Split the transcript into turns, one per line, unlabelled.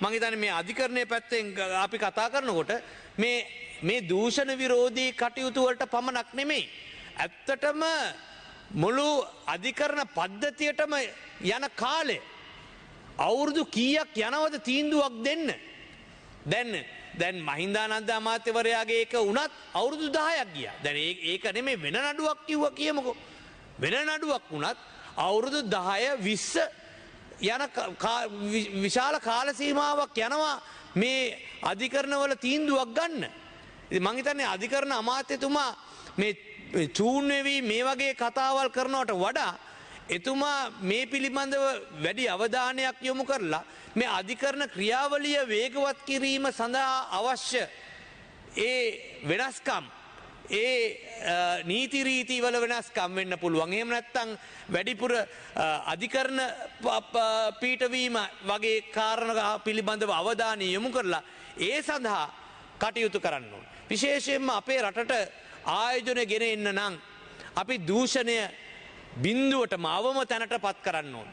මම හිතන්නේ මේ අධිකරණයේ පැත්තෙන් අපි කතා කරනකොට මේ දූෂණ විරෝධී කටයුතු වලට පමණක් නෙමෙයි. ඇත්තටම මුළු අධිකරණ පද්ධතියටම යන කාලය අවුරුදු කීයක් යනවද තීන්දුවක් දෙන්න? දැන් මහින්දානන්ද අමාත්‍යවරයාගේ එක වුණත් අවුරුදු 10ක් ගියා. දැන් ඒක නෙමෙයි වෙන නඩුවක් කිව්වා කියමුකෝ. වෙන නඩුවක් වුණත් අවුරුදු 10 20 යන විශාල කාල සීමාවක් යනවා මේ අධිකරණවල තීන්දුවක් ගන්න. ඉතින් මං හිතන්නේ අධිකරණ අමාත්‍යතුමා මේ චූන් වෙවි මේ වගේ කතාවල් කරනවට වඩා එතුමා මේ පිළිබඳව වැඩි අවධානයක් යොමු කරලා මේ අධිකරණ ක්‍රියාවලිය වේගවත් කිරීම සඳහා අවශ්‍ය ඒ වෙනස්කම් ඒ නීති රීති වල වෙනස්කම් වෙන්න පුළුවන්. එහෙම නැත්නම් වැඩිපුර අධිකරණ පීඨවීම වගේ කාරණා පිළිබඳව අවධානය යොමු කරලා ඒ සඳහා කටයුතු කරන්න ඕන. විශේෂයෙන්ම අපේ රටට ආයෝජනය ගෙන එන්න නම් අපි දූෂණය බිඳුවටම අවම තැනට පත් කරන්න ඕන.